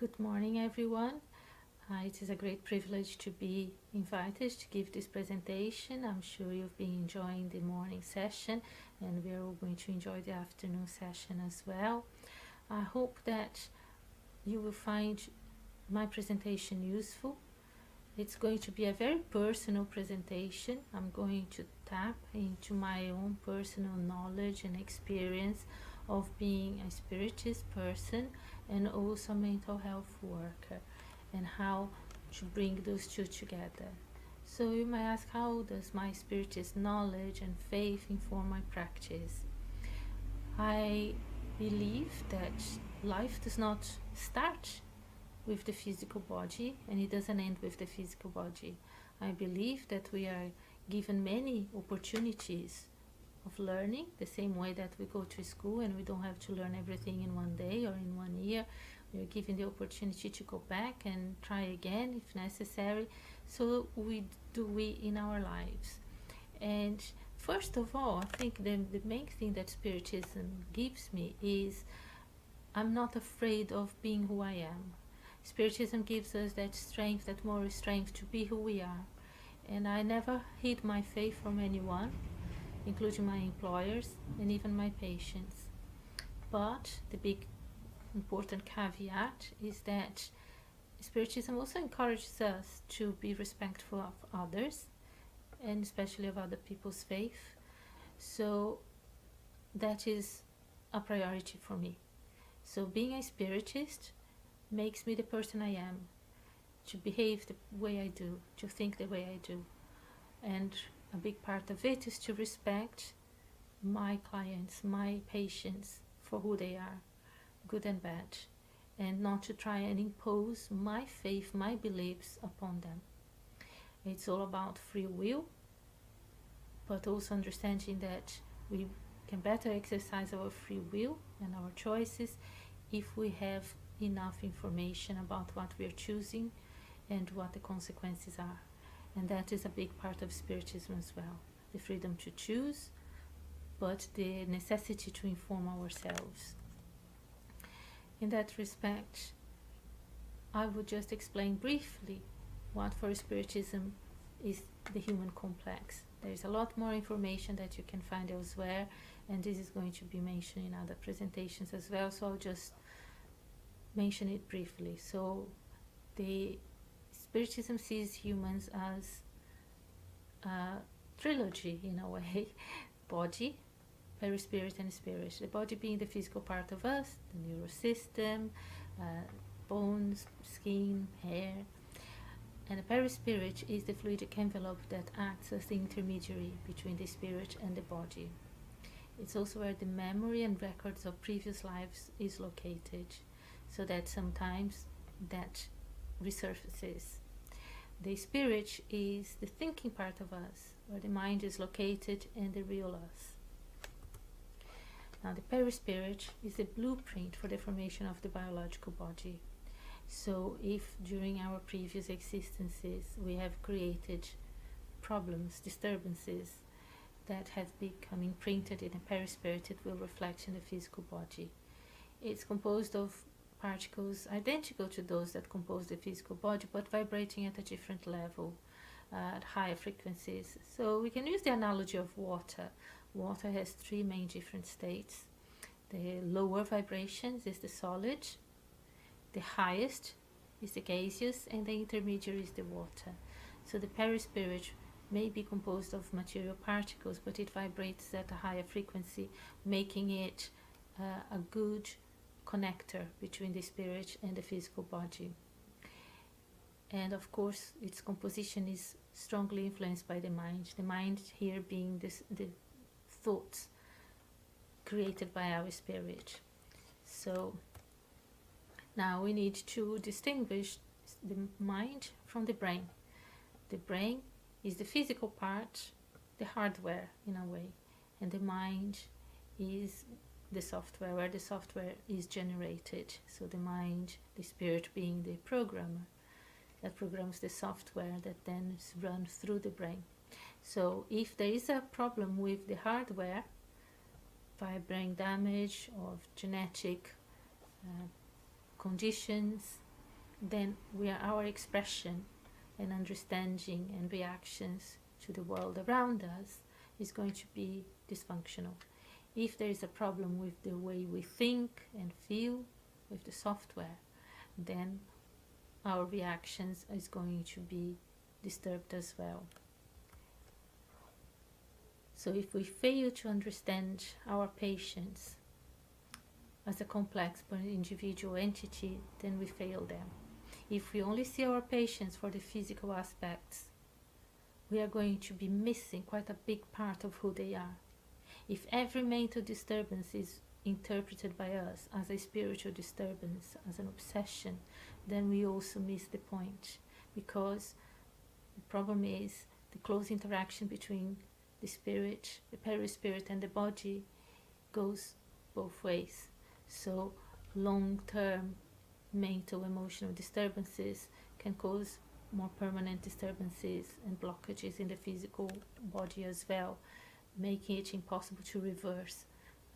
Good morning, everyone. It is a great privilege to be invited to give this presentation. I'm sure you've been enjoying the morning session, and we're all going to enjoy the afternoon session as well. I hope that you will find my presentation useful. It's going to be a very personal presentation. I'm going to tap into my own personal knowledge and experience of being a spiritist person and also a mental health worker, and how to bring those two together. So you might ask, how does my spiritist knowledge and faith inform my practice? I believe that life does not start with the physical body and it doesn't end with the physical body. I believe that we are given many opportunities of learning, the same way that we go to school and we don't have to learn everything in one day or in 1 year. We are given the opportunity to go back and try again if necessary. So we in our lives. And first of all, I think the main thing that Spiritism gives me is I'm not afraid of being who I am. Spiritism gives us that strength, that moral strength to be who we are. And I never hid my faith from anyone, including my employers and even my patients. But the big important caveat is that Spiritism also encourages us to be respectful of others, and especially of other people's faith. So that is a priority for me. So being a spiritist makes me the person I am, to behave the way I do, to think the way I do. And a big part of it is to respect my clients, my patients, for who they are, good and bad, and not to try and impose my faith, my beliefs upon them. It's all about free will, but also understanding that we can better exercise our free will and our choices if we have enough information about what we are choosing and what the consequences are. And that is a big part of Spiritism as well, the freedom to choose, but the necessity to inform ourselves. In that respect, I would just explain briefly what for Spiritism is the human complex. There is a lot more information that you can find elsewhere, and this is going to be mentioned in other presentations as well, so I'll just mention it briefly. So the Spiritism sees humans as a trilogy in a way: body, perispirit, and spirit. The body being the physical part of us, the nervous system, bones, skin, hair. And the perispirit is the fluidic envelope that acts as the intermediary between the spirit and the body. It's also where the memory and records of previous lives is located, so that sometimes that resurfaces. The spirit is the thinking part of us, where the mind is located, and the real us. Now, the perispirit is the blueprint for the formation of the biological body. So if during our previous existences we have created problems, disturbances that have become imprinted in the perispirit, it will reflect in the physical body. It's composed of particles identical to those that compose the physical body, but vibrating at a different level, at higher frequencies. So we can use the analogy of water. Water has three main different states. The lower vibrations is the solid, the highest is the gaseous, and the intermediary is the water. So the perispirit may be composed of material particles, but it vibrates at a higher frequency, making it a good connector between the spirit and the physical body. And of course, its composition is strongly influenced by the mind here being the thoughts created by our spirit. So now we need to distinguish the mind from the brain. The brain is the physical part, the hardware in a way, and the mind is the software, where the software is generated. So the mind, the spirit being the programmer that programs the software that then is run through the brain. So if there is a problem with the hardware, by brain damage or genetic conditions, then our expression and understanding and reactions to the world around us is going to be dysfunctional. If there is a problem with the way we think and feel with the software, then our reactions is going to be disturbed as well. So if we fail to understand our patients as a complex but individual entity, then we fail them. If we only see our patients for the physical aspects, we are going to be missing quite a big part of who they are. If every mental disturbance is interpreted by us as a spiritual disturbance, as an obsession, then we also miss the point, because the problem is the close interaction between the spirit, the perispirit, and the body goes both ways. So long-term mental emotional disturbances can cause more permanent disturbances and blockages in the physical body as well, making it impossible to reverse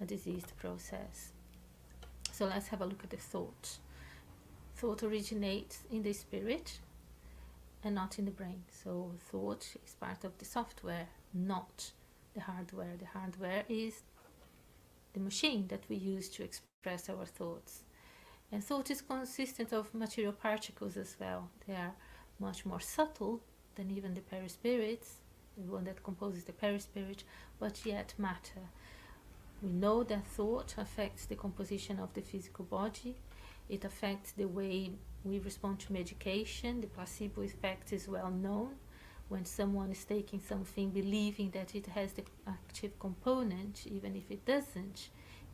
a diseased process. So let's have a look at the thought. Thought originates in the spirit and not in the brain. So thought is part of the software, not the hardware. The hardware is the machine that we use to express our thoughts. And thought is consistent of material particles as well. They are much more subtle than even the perispirits, the one that composes the perispirit, but yet matter. We know that thought affects the composition of the physical body. It affects the way we respond to medication. The placebo effect is well known. When someone is taking something believing that it has the active component, even if it doesn't,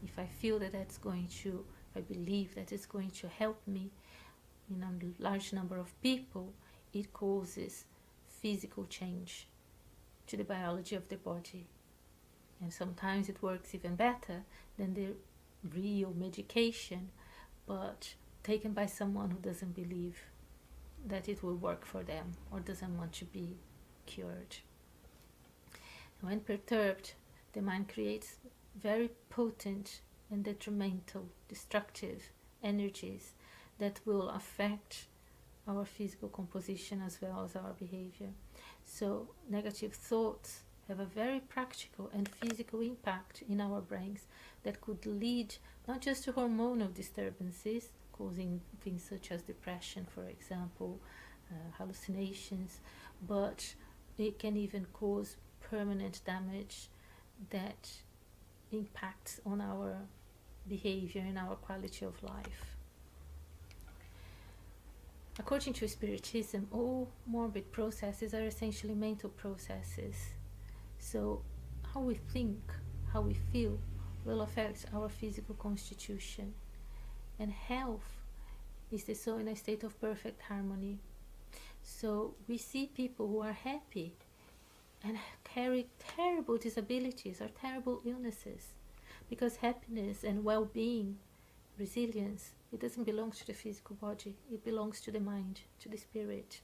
if I feel that that's going to, if I believe that it's going to help me in a large number of people, it causes physical change to the biology of the body. And sometimes it works even better than the real medication, but taken by someone who doesn't believe that it will work for them or doesn't want to be cured. When perturbed, the mind creates very potent and detrimental, destructive energies that will affect our physical composition as well as our behavior. So negative thoughts have a very practical and physical impact in our brains that could lead not just to hormonal disturbances, causing things such as depression, for example, hallucinations, but it can even cause permanent damage that impacts on our behavior and our quality of life. According to Spiritism, all morbid processes are essentially mental processes. So how we think, how we feel will affect our physical constitution. And health is the soul in a state of perfect harmony. So we see people who are happy and carry terrible disabilities or terrible illnesses, because happiness and well-being, resilience, it doesn't belong to the physical body, it belongs to the mind, to the spirit.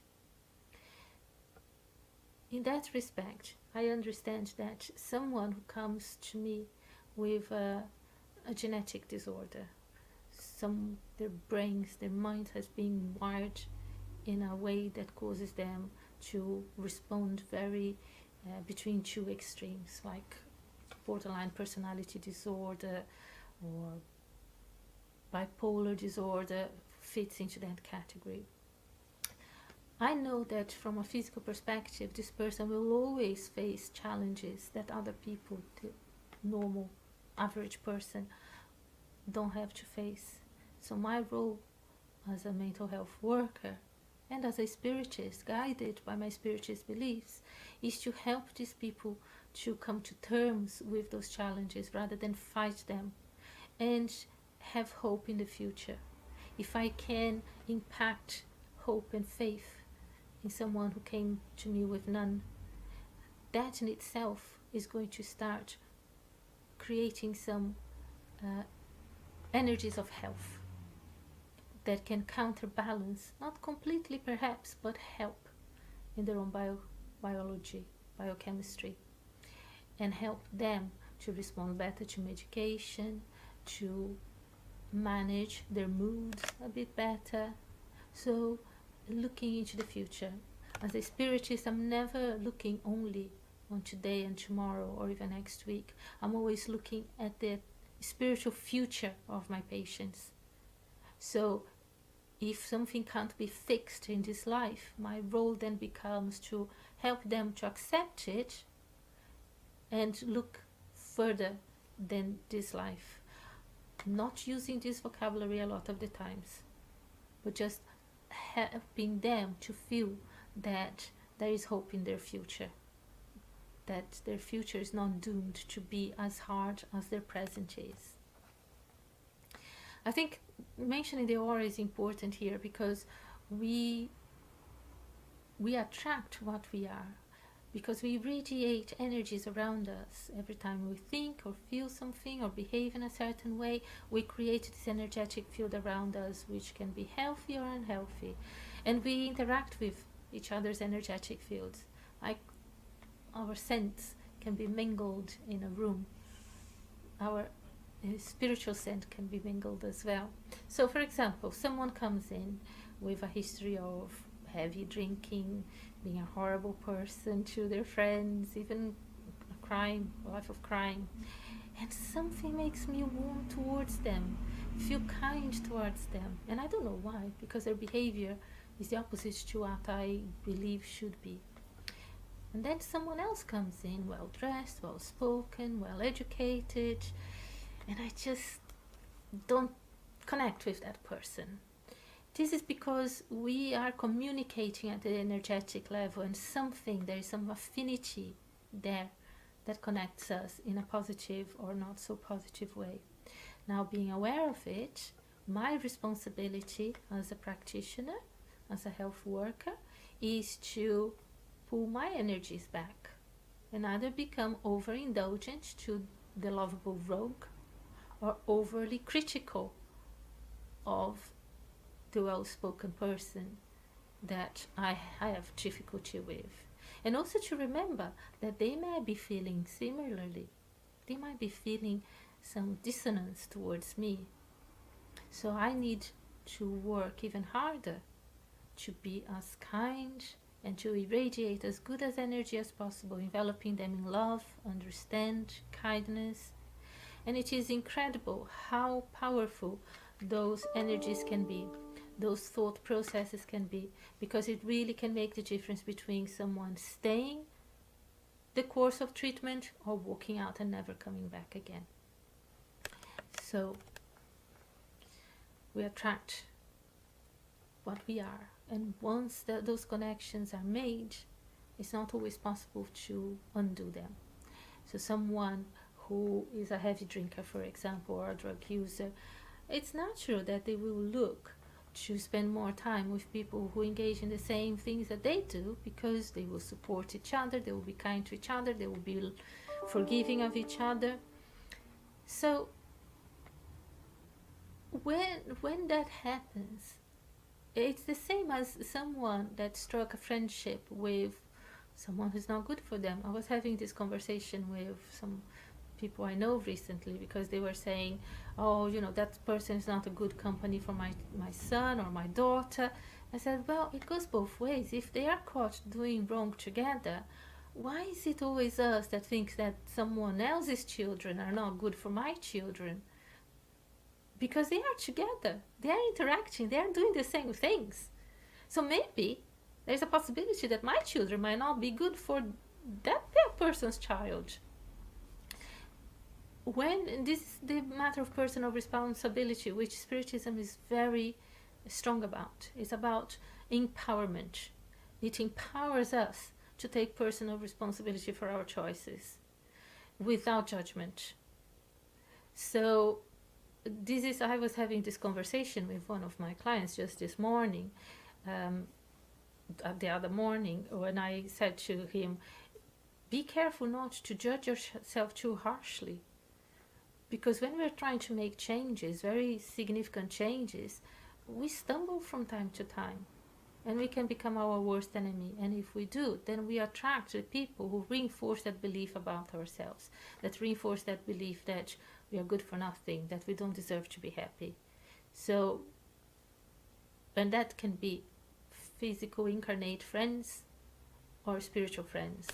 In that respect, I understand that someone who comes to me with a genetic disorder, their brains, their mind has been wired in a way that causes them to respond very between two extremes, like borderline personality disorder or bipolar disorder fits into that category. I know that from a physical perspective, this person will always face challenges that other people, the normal, average person, don't have to face. So my role as a mental health worker and as a spiritist, guided by my spiritist beliefs, is to help these people to come to terms with those challenges rather than fight them, and have hope in the future. If I can impact hope and faith in someone who came to me with none, that in itself is going to start creating some energies of health that can counterbalance, not completely perhaps, but help in their own biology, biochemistry, and help them to respond better to medication, to manage their moods a bit better, So looking into the future. As a spiritist, I'm never looking only on today and tomorrow or even next week. I'm always looking at the spiritual future of my patients. So if something can't be fixed in this life, my role then becomes to help them to accept it and look further than this life. Not using this vocabulary a lot of the times, but just helping them to feel that there is hope in their future, that their future is not doomed to be as hard as their present is. I think mentioning the aura is important here because we attract what we are, because we radiate energies around us. Every time we think or feel something or behave in a certain way, we create this energetic field around us, which can be healthy or unhealthy, and we interact with each other's energetic fields. Like our scents can be mingled in a room. Our spiritual scent can be mingled as well. So for example, someone comes in with a history of heavy drinking, being a horrible person to their friends, even a life of crime, and something makes me warm towards them, feel kind towards them, and I don't know why, because their behavior is the opposite to what I believe should be. And then someone else comes in, well dressed, well spoken, well educated, and I just don't connect with that person. This is because we are communicating at the energetic level, and there is some affinity there that connects us in a positive or not so positive way. Now, being aware of it, my responsibility as a practitioner, as a health worker, is to pull my energies back and either become overindulgent to the lovable rogue or overly critical of the well-spoken person that I have difficulty with. And also to remember that they might be feeling similarly. They might be feeling some dissonance towards me. So I need to work even harder to be as kind and to irradiate as good as energy as possible, enveloping them in love, understand, kindness. And it is incredible how powerful those energies can be, those thought processes can be, because it really can make the difference between someone staying the course of treatment or walking out and never coming back again. So we attract what we are, and once those connections are made, it's not always possible to undo them. So someone who is a heavy drinker, for example, or a drug user, it's natural that they will look to spend more time with people who engage in the same things that they do, because they will support each other, they will be kind to each other, they will be forgiving of each other. So when that happens, it's the same as someone that struck a friendship with someone who's not good for them. I was having this conversation with some people I know recently, because they were saying, oh, you know, that person is not a good company for my son or my daughter. I said, well, it goes both ways. If they are caught doing wrong together, why is it always us that thinks that someone else's children are not good for my children? Because they are together, they are interacting, they are doing the same things. So maybe there's a possibility that my children might not be good for that person's child. When this is the matter of personal responsibility, which Spiritism is very strong about. It's about empowerment. It empowers us to take personal responsibility for our choices without judgment. So I was having this conversation with one of my clients just this morning, the other morning, when I said to him, be careful not to judge yourself too harshly. Because when we're trying to make changes, very significant changes, we stumble from time to time. And we can become our worst enemy. And if we do, then we attract the people who reinforce that belief about ourselves, that reinforce that belief that we are good for nothing, that we don't deserve to be happy. So And that can be physical incarnate friends or spiritual friends.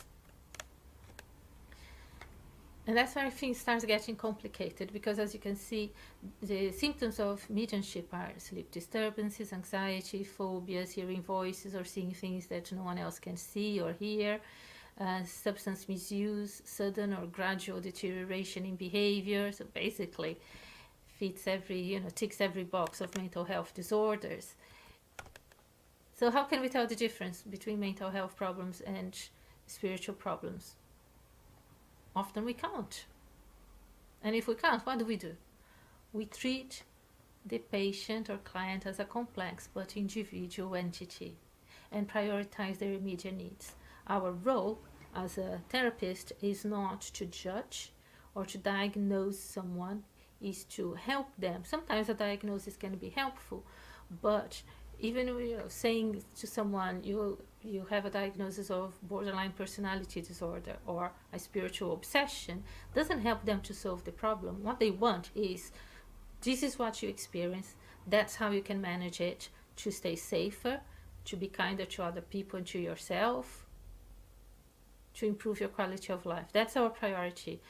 And that's where things start getting complicated, because as you can see, the symptoms of mediumship are sleep disturbances, anxiety, phobias, hearing voices or seeing things that no one else can see or hear, substance misuse, sudden or gradual deterioration in behavior. So basically fits every, ticks every box of mental health disorders. So how can we tell the difference between mental health problems and spiritual problems? Often we can't. And if we can't, what do? We treat the patient or client as a complex but individual entity and prioritize their immediate needs. Our role as a therapist is not to judge or to diagnose someone, is to help them. Sometimes a diagnosis can be helpful, but even saying to someone, you have a diagnosis of borderline personality disorder or a spiritual obsession, doesn't help them to solve the problem. What they want is, this is what you experience, that's how you can manage it to stay safer, to be kinder to other people and to yourself, to improve your quality of life. That's our priority.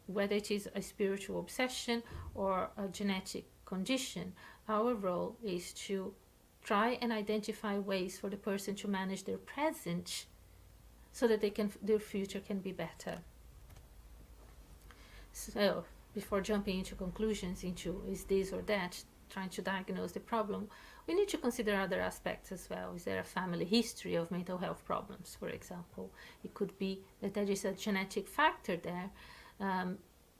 Whether it is a spiritual obsession or a genetic condition, our role is to try and identify ways for the person to manage their present so that their future can be better. So before jumping into conclusions into is this or that, trying to diagnose the problem, we need to consider other aspects as well. Is there a family history of mental health problems, for example? It could be that there is a genetic factor there.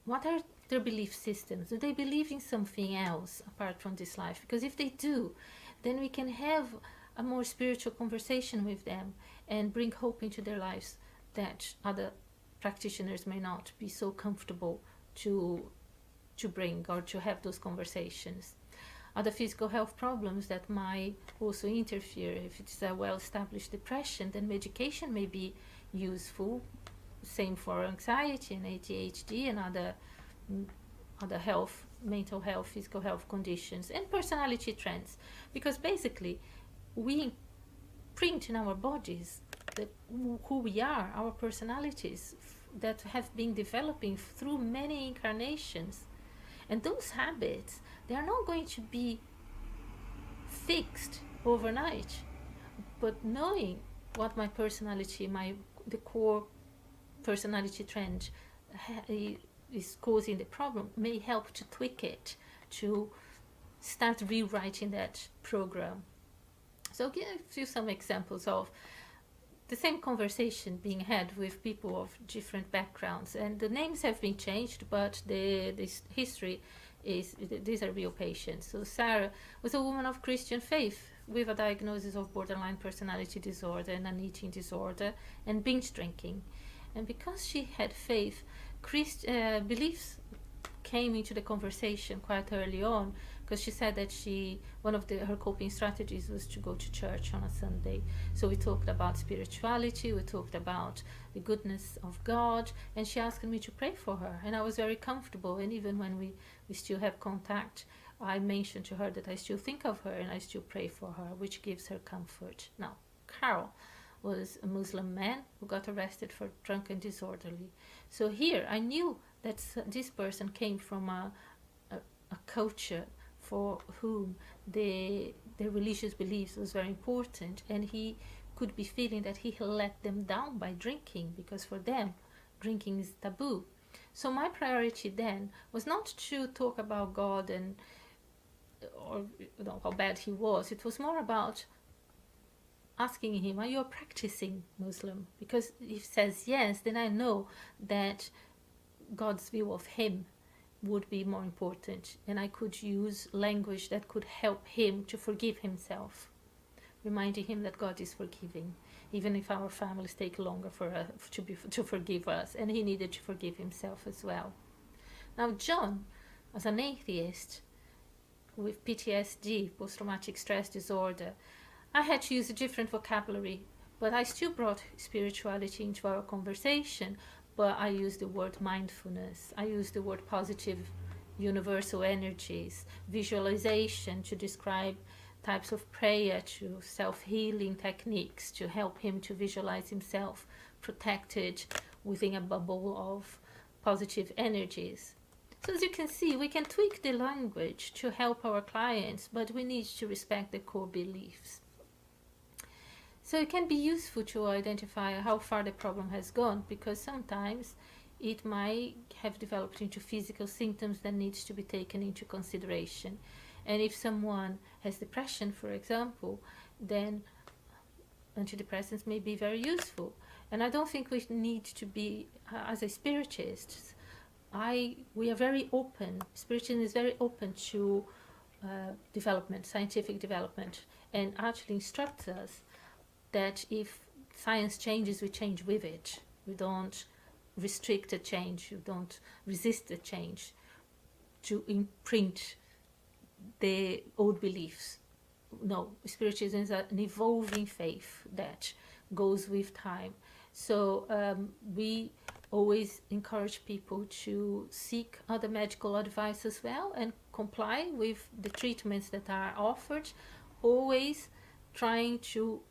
What are their belief systems? Do they believe in something else apart from this life? Because if they do, then we can have a more spiritual conversation with them and bring hope into their lives that other practitioners may not be so comfortable to bring or to have those conversations. Other physical health problems that might also interfere. If it's a well-established depression, then medication may be useful. Same for anxiety and ADHD and other health, mental health, physical health conditions, and personality trends. Because basically, we print in our bodies who we are, our personalities that have been developing through many incarnations. And those habits, they are not going to be fixed overnight. But knowing what my personality, the core personality trend is causing the problem may help to tweak it, to start rewriting that program. So I'll give you some examples of the same conversation being had with people of different backgrounds, and the names have been changed, but this history is, these are real patients. So Sarah was a woman of Christian faith with a diagnosis of borderline personality disorder and an eating disorder and binge drinking. And because she had faith, beliefs came into the conversation quite early on, because she said that one of her coping strategies was to go to church on a Sunday. So we talked about spirituality, we talked about the goodness of God, and she asked me to pray for her, and I was very comfortable. And even when we still have contact, I mentioned to her that I still think of her and I still pray for her, which gives her comfort. Now, Carol was a Muslim man who got arrested for drunk and disorderly. So here I knew that this person came from a culture for whom the religious beliefs was very important, and he could be feeling that he let them down by drinking, because for them drinking is taboo. So my priority then was not to talk about God or how bad he was. It was more about asking him, are you a practicing Muslim? Because if he says yes, then I know that God's view of him would be more important, and I could use language that could help him to forgive himself, reminding him that God is forgiving, even if our families take longer to forgive us, and he needed to forgive himself as well. Now John, as an atheist with PTSD, post-traumatic stress disorder, I had to use a different vocabulary, but I still brought spirituality into our conversation. But I used the word mindfulness, I used the word positive universal energies, visualization to describe types of prayer, to self-healing techniques to help him to visualize himself protected within a bubble of positive energies. So as you can see, we can tweak the language to help our clients, but we need to respect the core beliefs. So it can be useful to identify how far the problem has gone, because sometimes it might have developed into physical symptoms that needs to be taken into consideration. And if someone has depression, for example, then antidepressants may be very useful. And I don't think we need to be, as a spiritist, we are very open. Spiritism is very open to development, scientific development, and actually instructs us that if science changes, we change with it. We don't restrict the change, we don't resist the change to imprint the old beliefs. No, Spiritism is an evolving faith that goes with time. So we always encourage people to seek other medical advice as well and comply with the treatments that are offered, always trying to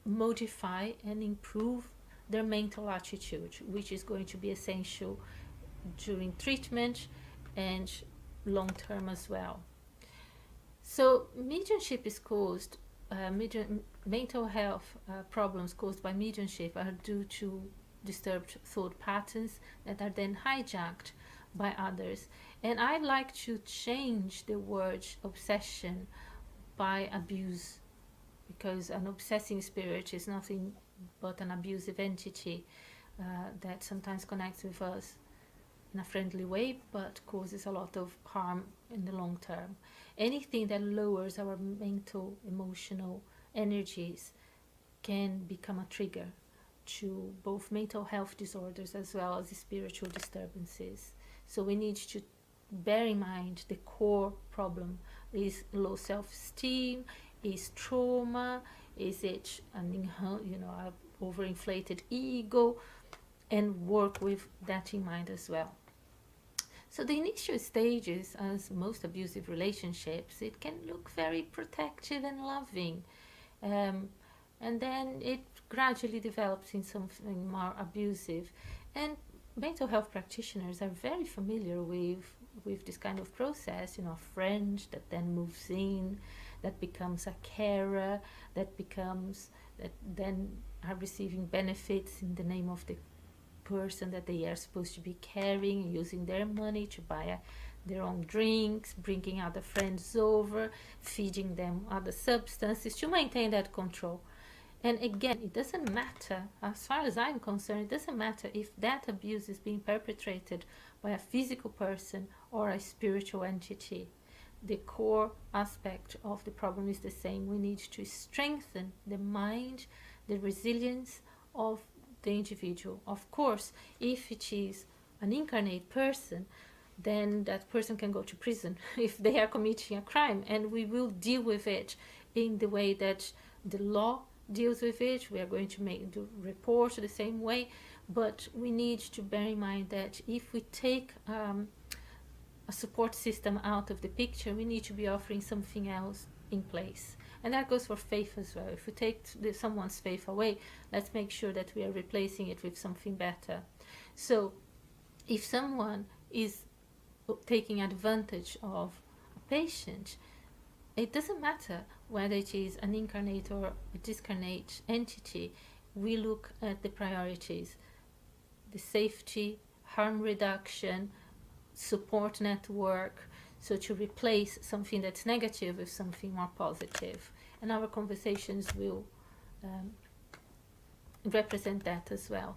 modify and improve their mental attitude, which is going to be essential during treatment and long term as well. So mediumship is caused, mental health problems caused by mediumship are due to disturbed thought patterns that are then hijacked by others. And I like to change the word obsession by abuse, because an obsessing spirit is nothing but an abusive entity that sometimes connects with us in a friendly way but causes a lot of harm in the long term. Anything that lowers our mental, emotional energies can become a trigger to both mental health disorders as well as spiritual disturbances. So we need to bear in mind the core problem is low self-esteem, is trauma, is it an overinflated ego, and work with that in mind as well. So the initial stages, as most abusive relationships, it can look very protective and loving, and then it gradually develops in something more abusive. And mental health practitioners are very familiar with this kind of process. A friend that then moves in, that becomes a carer, that then are receiving benefits in the name of the person that they are supposed to be caring, using their money to buy their own drinks, bringing other friends over, feeding them other substances to maintain that control. And again, it doesn't matter, as far as I'm concerned, it doesn't matter if that abuse is being perpetrated by a physical person or a spiritual entity. The core aspect of the problem is the same. We need to strengthen the mind, the resilience of the individual. Of course, if it is an incarnate person, then that person can go to prison if they are committing a crime, and we will deal with it in the way that the law deals with it. We are going to make the report the same way, but we need to bear in mind that if we take a support system out of the picture, we need to be offering something else in place. And that goes for faith as well. If we take someone's faith away, let's make sure that we are replacing it with something better. So if someone is taking advantage of a patient, it doesn't matter whether it is an incarnate or a discarnate entity. We look at the priorities: the safety, harm reduction, support network, so to replace something that's negative with something more positive. And our conversations will represent that as well.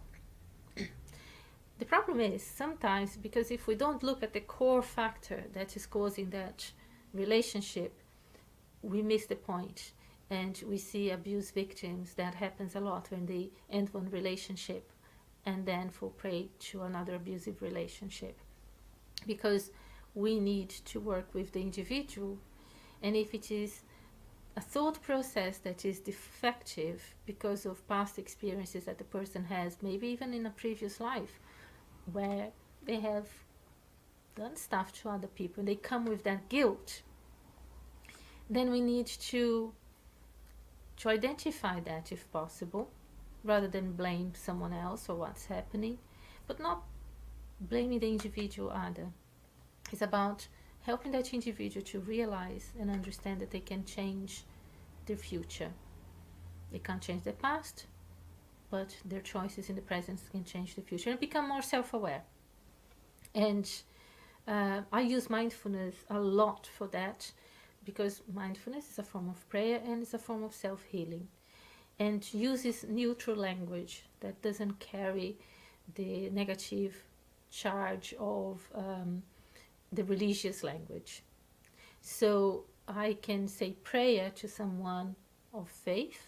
The problem is sometimes, because if we don't look at the core factor that is causing that relationship, we miss the point, and we see abuse victims. That happens a lot when they end one relationship and then fall prey to another abusive relationship, because we need to work with the individual. And if it is a thought process that is defective because of past experiences that the person has, maybe even in a previous life where they have done stuff to other people, they come with that guilt, then we need to identify that if possible, rather than blame someone else for what's happening, but not blaming the individual either. It's about helping that individual to realize and understand that they can change their future. They can't change their past, but their choices in the present can change the future and become more self-aware. And I use mindfulness a lot for that, because mindfulness is a form of prayer and it's a form of self-healing, and uses neutral language that doesn't carry the negative charge of the religious language. So I can say prayer to someone of faith,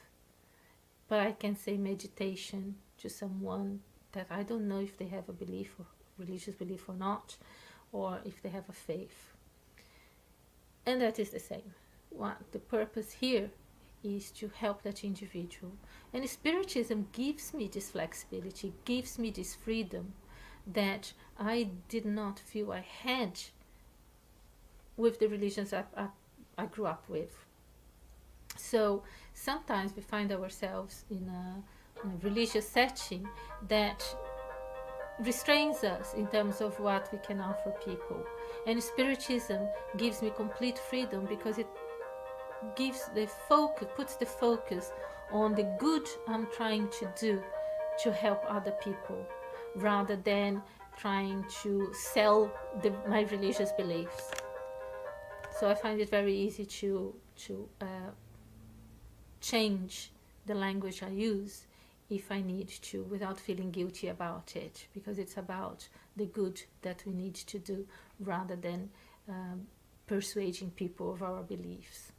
but I can say meditation to someone that I don't know if they have a belief, or religious belief or not, or if they have a faith. And that is the same. What the purpose here is to help that individual. And Spiritism gives me this flexibility, gives me this freedom that I did not feel I had with the religions I grew up with. So sometimes we find ourselves in a religious setting that restrains us in terms of what we can offer people. And Spiritism gives me complete freedom, because it gives the focus, puts the focus on the good I'm trying to do to help other people, rather than trying to sell my religious beliefs. So I find it very easy to change the language I use if I need to, without feeling guilty about it, because it's about the good that we need to do, rather than persuading people of our beliefs.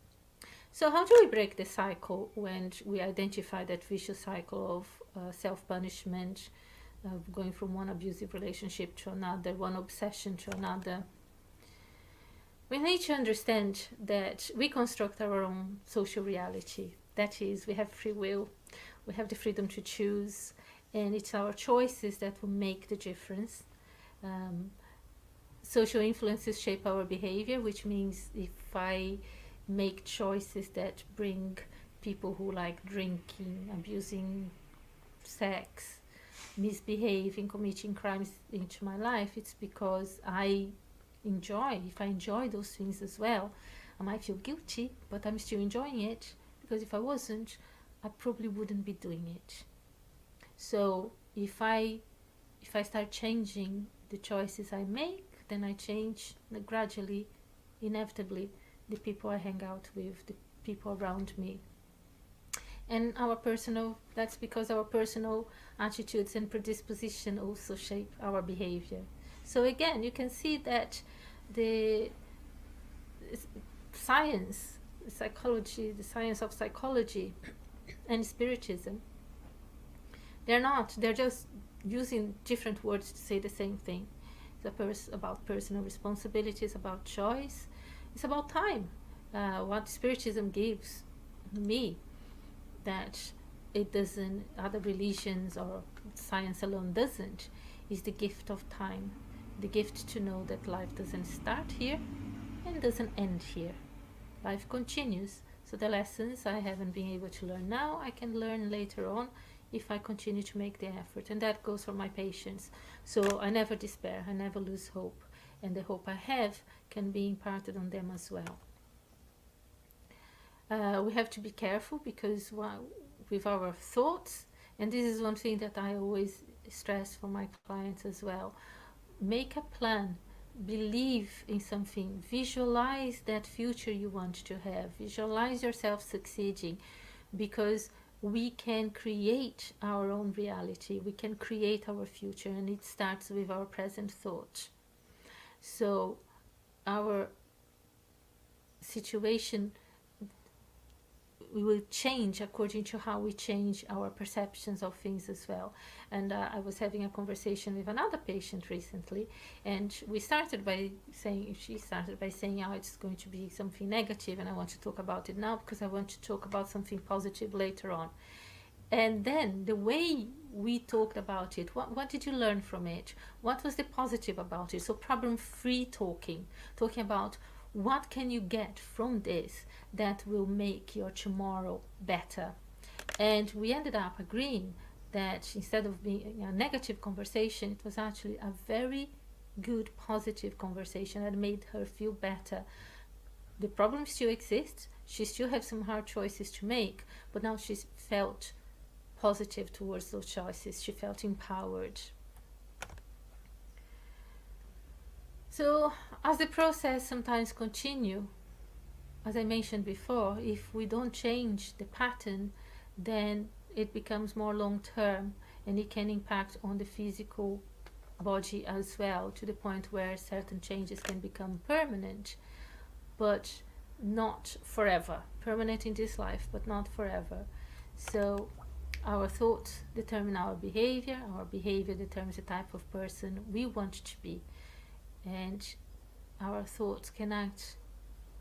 So how do we break the cycle when we identify that vicious cycle of self-punishment, going from one abusive relationship to another, one obsession to another? We need to understand that we construct our own social reality. That is, we have free will, we have the freedom to choose, and it's our choices that will make the difference. Social influences shape our behavior, which means if I make choices that bring people who like drinking, abusing sex, misbehaving, committing crimes into my life, it's because if I enjoy those things as well, I might feel guilty, but I'm still enjoying it, because if I wasn't, I probably wouldn't be doing it. So if I start changing the choices I make, then I change gradually, inevitably, the people I hang out with, the people around me. And that's because our personal attitudes and predisposition also shape our behavior. So again, you can see that the science of psychology and Spiritism, they're just using different words to say the same thing. It's about personal responsibility, it's about choice, it's about time. What Spiritism gives me that other religions or science alone doesn't, is the gift of time, the gift to know that life doesn't start here and doesn't end here. Life continues, so the lessons I haven't been able to learn now, I can learn later on if I continue to make the effort. And that goes for my patients. So I never despair, I never lose hope, and the hope I have can be imparted on them as well. We have to be careful, because with our thoughts, and this is one thing that I always stress for my clients as well, make a plan, believe in something, visualize that future you want to have, visualize yourself succeeding, because we can create our own reality, we can create our future, and it starts with our present thought. So our situation will change according to how we change our perceptions of things as well. And I was having a conversation with another patient recently, and she started by saying, oh, it's going to be something negative, and I want to talk about it now because I want to talk about something positive later on. And then the way we talked about it, what did you learn from it? What was the positive about it? So problem-free talking about what can you get from this that will make your tomorrow better? And we ended up agreeing that instead of being a negative conversation, it was actually a very good positive conversation that made her feel better. The problem still exists, she still has some hard choices to make, but now she's felt positive towards those choices. She felt empowered. So as the process sometimes continue, as I mentioned before, if we don't change the pattern, then it becomes more long term, and it can impact on the physical body as well, to the point where certain changes can become permanent, but not forever. Permanent in this life, but not forever. So our thoughts determine our behavior determines the type of person we want to be, and our thoughts can act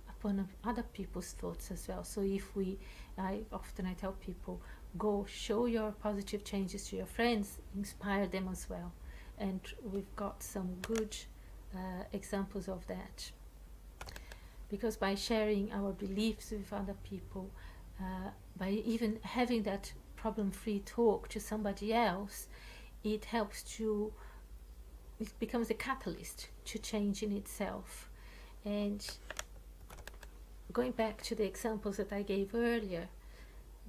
upon other people's thoughts as well. So if I tell people, go show your positive changes to your friends, inspire them as well. And we've got some good examples of that, because by sharing our beliefs with other people, by even having that problem-free talk to somebody else, it becomes a catalyst to change in itself. And going back to the examples that I gave earlier,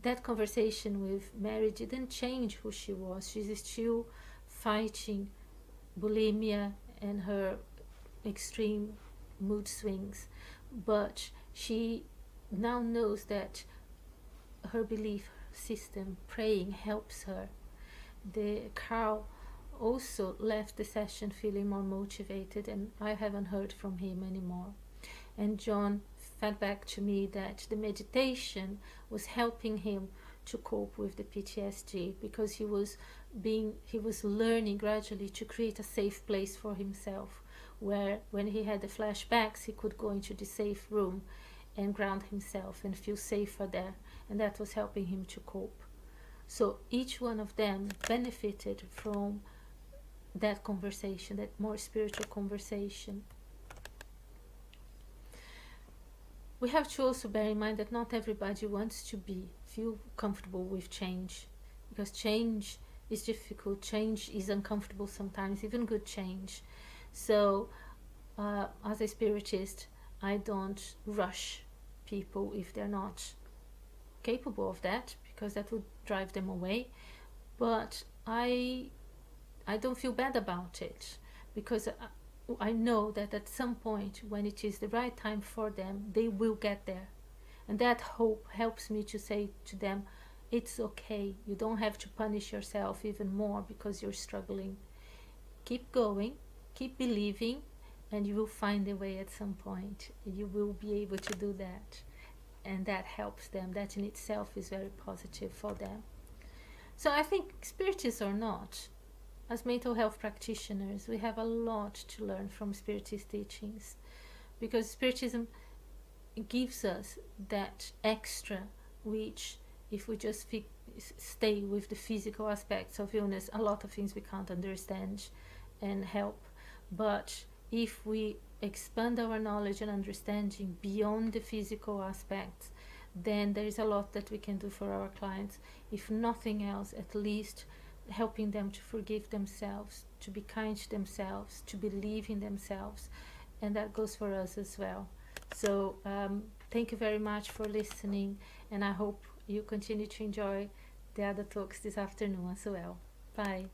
that conversation with Mary didn't change who she was. She's still fighting bulimia and her extreme mood swings, but she now knows that her belief system, praying, helps her. Carl also left the session feeling more motivated, and I haven't heard from him anymore. And John fed back to me that the meditation was helping him to cope with the PTSD, because he was learning gradually to create a safe place for himself, where when he had the flashbacks, he could go into the safe room and ground himself and feel safer there, and that was helping him to cope. So each one of them benefited from that conversation, that more spiritual conversation. We have to also bear in mind that not everybody wants to feel comfortable with change, because change is difficult, change is uncomfortable sometimes, even good change. So as a spiritist, I don't rush people if they're not capable of that, because that would drive them away. But I don't feel bad about it, because I know that at some point, when it is the right time for them, they will get there. And that hope helps me to say to them, it's okay, you don't have to punish yourself even more because you're struggling. Keep going, keep believing, and you will find a way at some point. You will be able to do that. And that helps them. That in itself is very positive for them. So I think, spiritists or not, as mental health practitioners, we have a lot to learn from Spiritist teachings, because Spiritism gives us that extra, which if we just stay with the physical aspects of illness, a lot of things we can't understand and help. But if we expand our knowledge and understanding beyond the physical aspects, then there is a lot that we can do for our clients. If nothing else, at least helping them to forgive themselves, to be kind to themselves, to believe in themselves, and that goes for us as well. So thank you very much for listening, and I hope you continue to enjoy the other talks this afternoon as well. Bye.